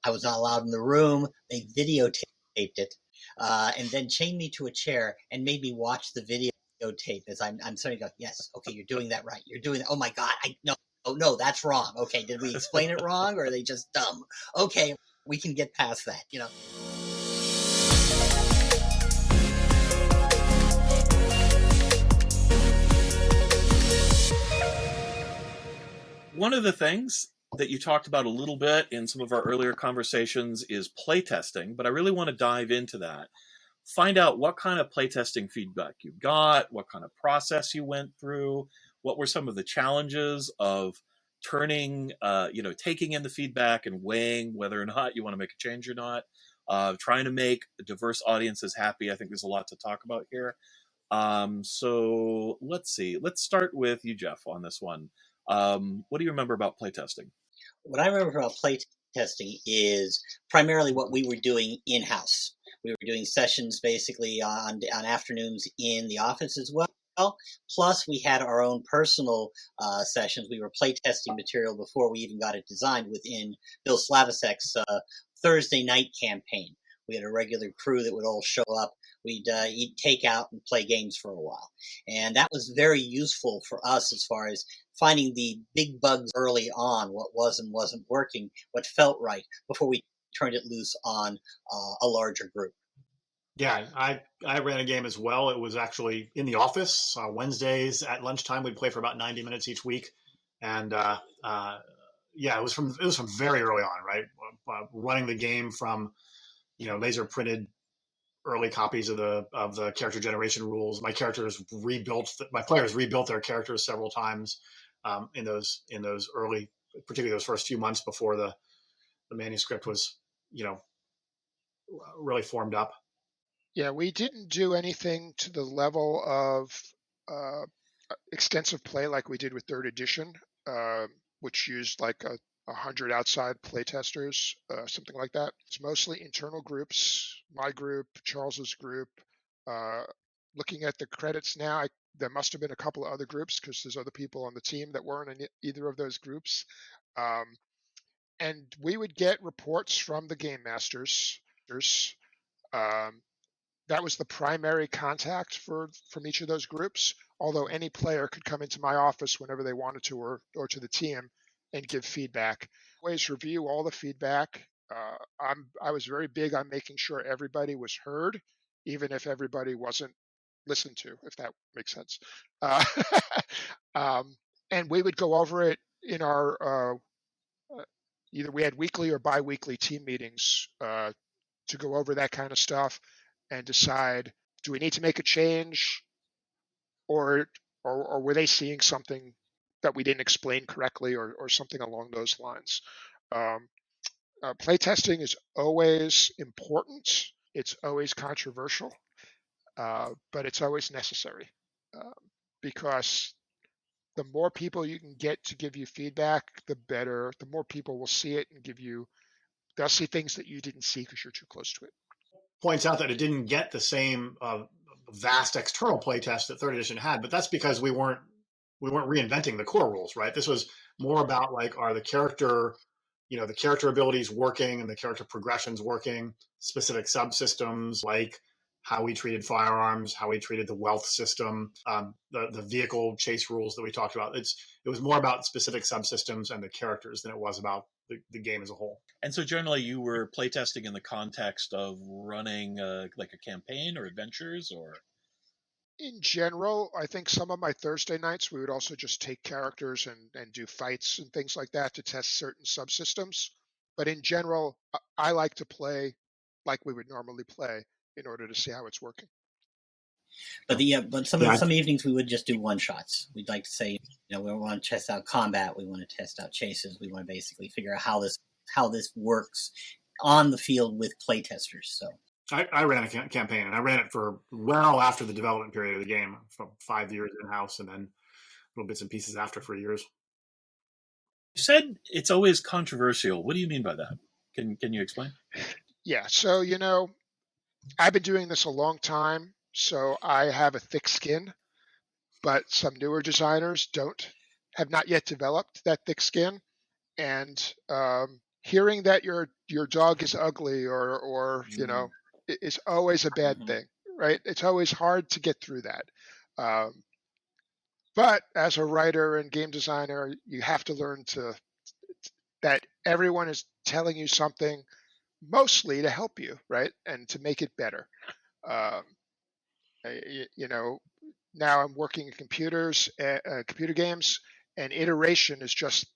I was not allowed in the room. They videotaped it, and then chained me to a chair and made me watch the videotape as I'm starting to go, yes, okay, you're doing that right. You're doing that. Oh my God, no, oh no, that's wrong. Okay, did we explain it wrong, or are they just dumb? Okay, we can get past that, you know. One of the things that you talked about a little bit in some of our earlier conversations is playtesting, but I really want to dive into that. Find out what kind of playtesting feedback you got, what kind of process you went through, what were some of the challenges of turning, taking in the feedback and weighing whether or not you want to make a change or not, trying to make diverse audiences happy. I think there's a lot to talk about here. So let's see. Let's start with you, Jeff, on this one. What do you remember about playtesting? What I remember about playtesting is primarily what we were doing in-house. We were doing sessions basically on afternoons in the office as well. Plus, we had our own personal sessions. We were playtesting material before we even got it designed within Bill Slavisek's Thursday night campaign. We had a regular crew that would all show up. We'd eat takeout and play games for a while. And that was very useful for us as far as finding the big bugs early on, what was and wasn't working, what felt right, before we turned it loose on a larger group. Yeah, I ran a game as well. It was actually in the office. Wednesdays at lunchtime, we'd play for about 90 minutes each week. And it was from very early on, right? Running the game from, laser printed early copies of the character generation rules. My players rebuilt their characters several times in those early, particularly those first few months before the manuscript was, really formed up. Yeah, we didn't do anything to the level of extensive play like we did with third edition, which used like 100 outside playtesters, something like that. It's mostly internal groups, my group, Charles's group. Looking at the credits now, there must have been a couple of other groups because there's other people on the team that weren't in either of those groups. And we would get reports from the game masters. That was the primary contact from each of those groups, although any player could come into my office whenever they wanted to or to the team and give feedback. Always review all the feedback. I was very big on making sure everybody was heard, even if everybody wasn't listened to, if that makes sense. And we would go over it in our either we had weekly or bi-weekly team meetings to go over that kind of stuff and decide, do we need to make a change, or were they seeing something that we didn't explain correctly, or something along those lines. Playtesting is always important. It's always controversial, but it's always necessary because the more people you can get to give you feedback, the better. The more people will see it and they'll see things that you didn't see because you're too close to it. Points out that it didn't get the same vast external playtest that third edition had, but that's because we weren't reinventing the core rules, right? This was more about like, are the character abilities working and the character progressions working, specific subsystems like how we treated firearms, how we treated the wealth system, the vehicle chase rules that we talked about. It was more about specific subsystems and the characters than it was about the game as a whole. And so generally you were playtesting in the context of running like a campaign or adventures, or? In general, I think some of my Thursday nights, we would also just take characters and do fights and things like that to test certain subsystems. But in general, I like to play like we would normally play in order to see how it's working. But some evenings we would just do one shots. We'd like to say, we want to test out combat, we want to test out chases, we want to basically figure out how this works on the field with playtesters. So I ran a campaign, and I ran it for well after the development period of the game, from 5 years in-house, and then little bits and pieces after for years. You said it's always controversial. What do you mean by that? Can you explain? Yeah, so, I've been doing this a long time, so I have a thick skin, but some newer designers have not yet developed that thick skin. And hearing that your dog is ugly or is always a bad Mhm. thing, right? It's always hard to get through that. But as a writer and game designer, you have to learn that everyone is telling you something mostly to help you, right? And to make it better. Um, now I'm working in computer games, and iteration is just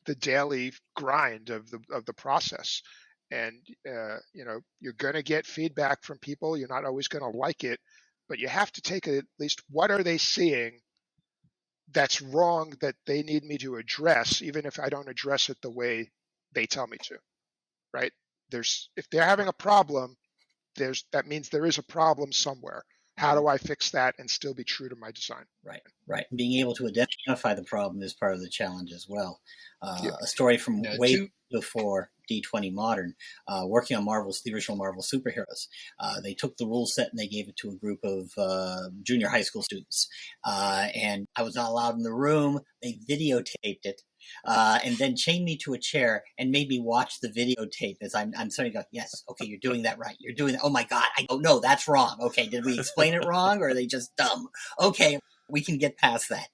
the daily grind of the process. And you're going to get feedback from people. You're not always going to like it, but you have to take at least what are they seeing that's wrong that they need me to address, even if I don't address it the way they tell me to, right? If they're having a problem, that means there is a problem somewhere. How do I fix that and still be true to my design? Right. Being able to identify the problem is part of the challenge as well. Yeah. A story from way before D20 Modern, working on the original Marvel superheroes. They took the rule set and they gave it to a group of junior high school students. And I was not allowed in the room. They videotaped it. And then chained me to a chair and made me watch the videotape as I'm starting to go, yes, okay, you're doing that right. You're doing that. Oh my God, I don't know, that's wrong. Okay, did we explain it wrong or are they just dumb? Okay, we can get past that,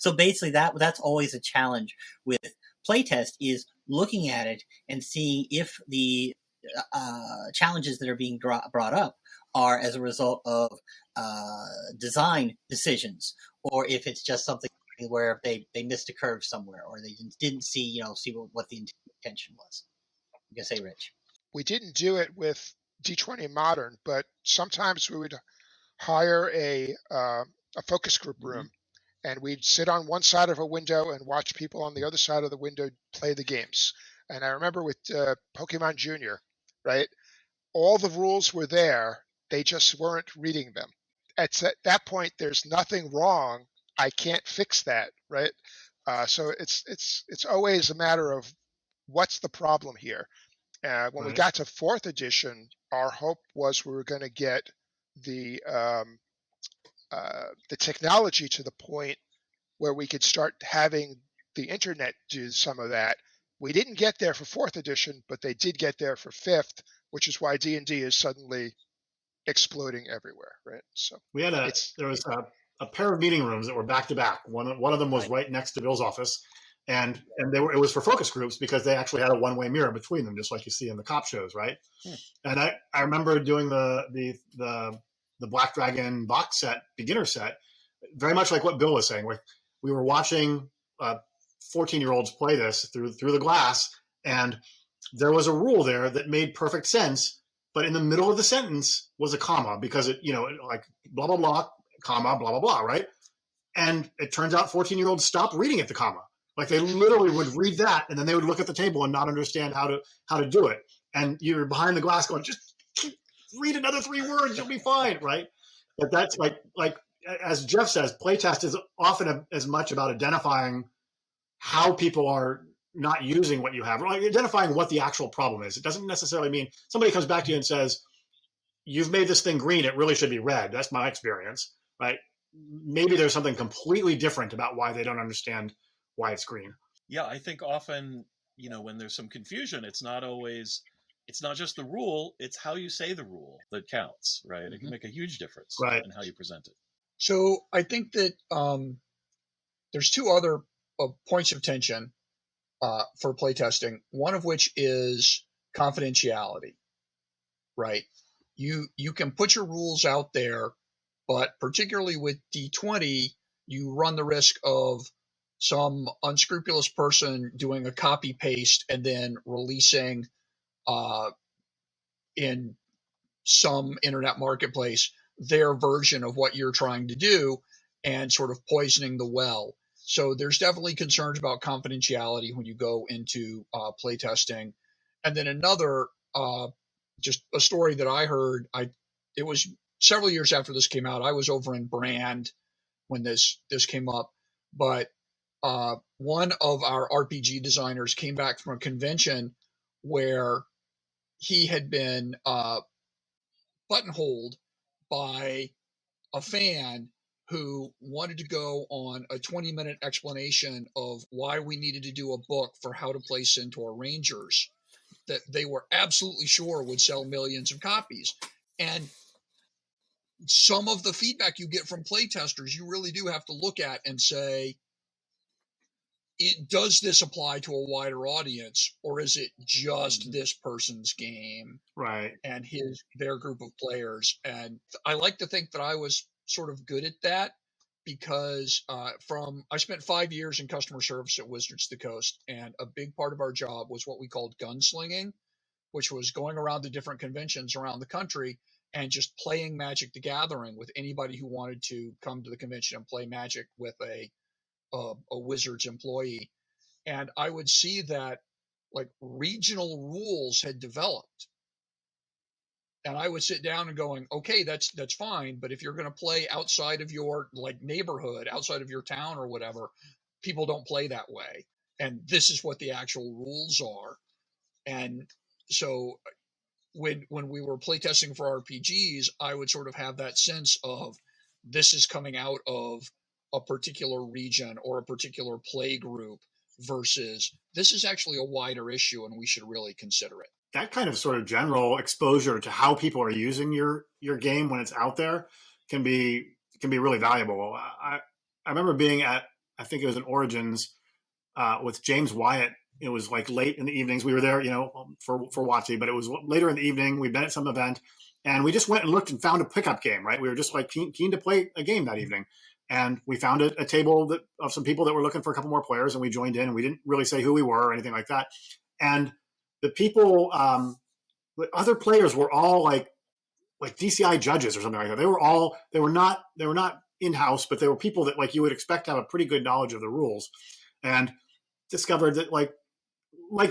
So basically that's always a challenge with playtest is looking at it and seeing if the challenges that are being brought up are as a result of design decisions or if it's just something where they missed a curve somewhere or they didn't see what the intention was. You can say, Rich. We didn't do it with D20 Modern, but sometimes we would hire a focus group room, and we'd sit on one side of a window and watch people on the other side of the window play the games. And I remember with Pokemon Junior, right? All the rules were there, they just weren't reading them. At that point, there's nothing wrong. I can't fix that, right? So it's always a matter of what's the problem here. When we got to fourth edition, our hope was we were going to get the technology to the point where we could start having the internet do some of that. We didn't get there for fourth edition, but they did get there for fifth, which is why D&D is suddenly exploding everywhere, right? So we had there was a pair of meeting rooms that were back to back. One of them was right next to Bill's office, and it was for focus groups because they actually had a one-way mirror between them, just like you see in the cop shows, right? And I remember doing the Black Dragon box set, beginner set, very much like what Bill was saying. We were watching 14-year-olds play this through the glass, and there was a rule there that made perfect sense, but in the middle of the sentence was a comma because it, like blah, blah, blah, comma, blah, blah, blah, right? And it turns out 14-year-olds stopped reading at the comma. Like they literally would read that and then they would look at the table and not understand how to do it. And you're behind the glass going, just read another 3 words, you'll be fine, right? But that's like as Jeff says, playtest is often as much about identifying how people are not using what you have, or like identifying what the actual problem is. It doesn't necessarily mean somebody comes back to you and says, you've made this thing green, it really should be red. That's my experience, right? Maybe there's something completely different about why they don't understand why it's green. Yeah, I think often, when there's some confusion, it's not just the rule, it's how you say the rule that counts, right? It can make a huge difference in how you present it. So I think that there's 2 other points of tension for playtesting, one of which is confidentiality, right? You can put your rules out there, but particularly with D20, you run the risk of some unscrupulous person doing a copy paste and then releasing in some internet marketplace their version of what you're trying to do and sort of poisoning the well. So there's definitely concerns about confidentiality when you go into playtesting. And then another, just a story that I heard, it was several years after this came out. I was over in Brand when this came up, but one of our RPG designers came back from a convention where he had been buttonholed by a fan who wanted to go on a 20-minute explanation of why we needed to do a book for how to play Centaur Rangers. that they were absolutely sure would sell millions of copies. And some of the feedback you get from playtesters, you really do have to look at and say, does this apply to a wider audience, or is it just this person's game, right? And their group of players? And I like to think that I was sort of good at that, because I spent 5 years in customer service at Wizards of the Coast, and a big part of our job was what we called gunslinging, which was going around to different conventions around the country and just playing Magic the Gathering with anybody who wanted to come to the convention and play Magic with a Wizards employee. And I would see that like regional rules had developed, and I would sit down and going, okay, that's fine, but if you're going to play outside of your like neighborhood, outside of your town or whatever, people don't play that way, and this is what the actual rules are. And so when we were playtesting for RPGs, I would sort of have that sense of, this is coming out of a particular region or a particular play group, versus this is actually a wider issue and we should really consider it. That kind of sort of general exposure to how people are using your game when it's out there can be really valuable. I remember being at, I think it was in Origins with James Wyatt. It was like late in the evenings. We were there, for WotC, but it was later in the evening. We'd been at some event, and we just went and looked and found a pickup game. Right, we were just like keen to play a game that evening, and we found a table of some people that were looking for a couple more players, and we joined in. And we didn't really say who we were or anything like that. And the people, the other players were all like DCI judges or something like that. They were not in-house, but they were people that like you would expect to have a pretty good knowledge of the rules, and discovered that like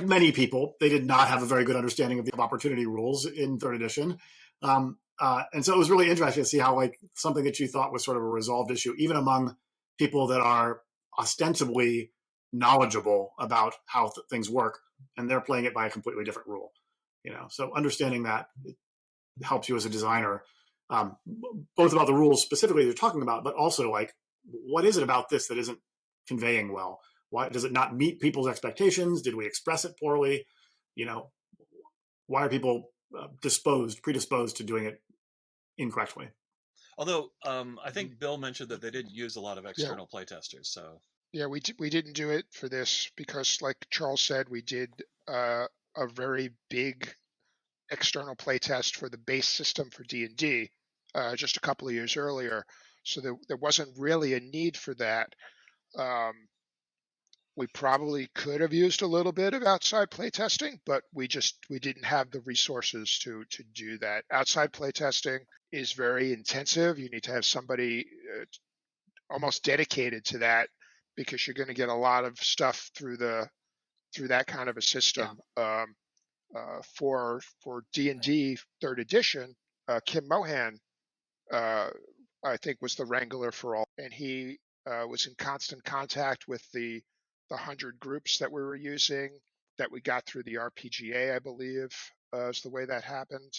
many people, they did not have a very good understanding of the opportunity rules in third edition. And so it was really interesting to see how like something that you thought was sort of a resolved issue, even among people that are ostensibly knowledgeable about how things work, and they're playing it by a completely different rule. So understanding that helps you as a designer, both about the rules specifically they're talking about, but also like, what is it about this that isn't conveying well? Why does it not meet people's expectations? Did we express it poorly? Why are people predisposed to doing it incorrectly? Although I think Bill mentioned that they did use a lot of external playtesters. So yeah, we didn't do it for this because, like Charles said, we did a very big external playtest for the base system for D&D just a couple of years earlier. So there wasn't really a need for that. We probably could have used a little bit of outside playtesting, but we didn't have the resources to do that. Outside playtesting is very intensive. You need to have somebody almost dedicated to that, because you're going to get a lot of stuff through that kind of a system. Yeah. For D&D third edition, Kim Mohan, I think, was the wrangler for all, and he was in constant contact with the 100 groups that we were using, that we got through the RPGA, I believe, is the way that happened.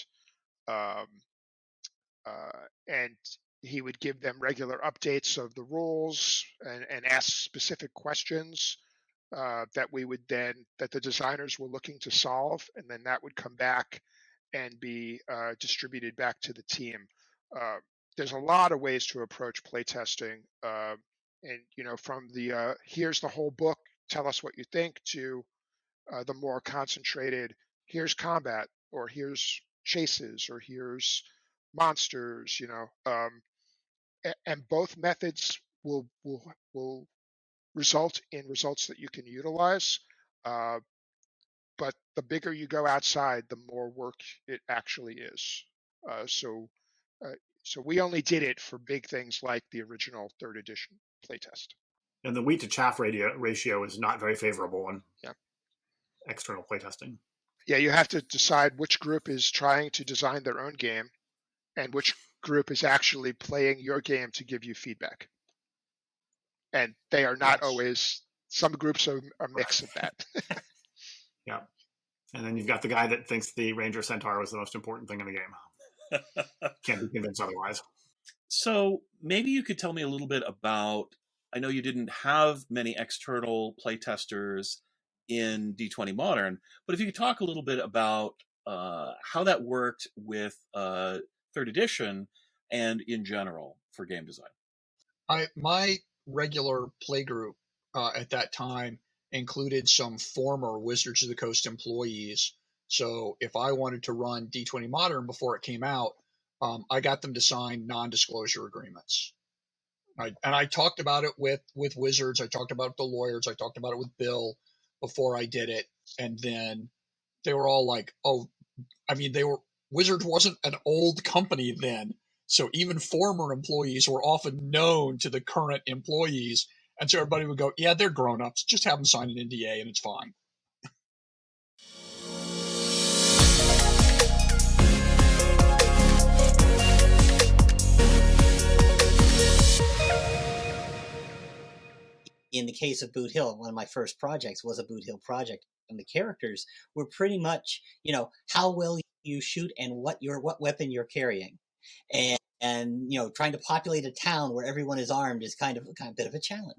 And he would give them regular updates of the rules and ask specific questions that the designers were looking to solve, and then that would come back and be distributed back to the team. There's a lot of ways to approach playtesting, and from the here's the whole book, tell us what you think, to the more concentrated, here's combat, or here's chases, or here's monsters. And both methods will result in results that you can utilize. But the bigger you go outside, the more work it actually is. So we only did it for big things like the original third edition playtest. And the wheat to chaff ratio is not very favorable in external playtesting. Yeah, you have to decide which group is trying to design their own game and which group is actually playing your game to give you feedback. And they are not always, some groups are a mix of that. Yeah. And then you've got the guy that thinks the Ranger Centaur was the most important thing in the game. Can't be convinced otherwise. So maybe you could tell me a little bit about, I know you didn't have many external playtesters in D20 Modern. But if you could talk a little bit about how that worked with third edition and in general for game design. My regular playgroup at that time included some former Wizards of the Coast employees. So if I wanted to run D20 Modern before it came out, I got them to sign non-disclosure agreements. I talked about it with Wizards. I talked about it with the lawyers. I talked about it with Bill before I did it. And then they were all like, Wizards wasn't an old company then. So even former employees were often known to the current employees. And so everybody would go, yeah, they're grown-ups. Just have them sign an NDA and it's fine. In the case of Boot Hill, one of my first projects was a Boot Hill project, and the characters were pretty much, how well you shoot and what weapon you're carrying, and trying to populate a town where everyone is armed is kind of a bit of a challenge.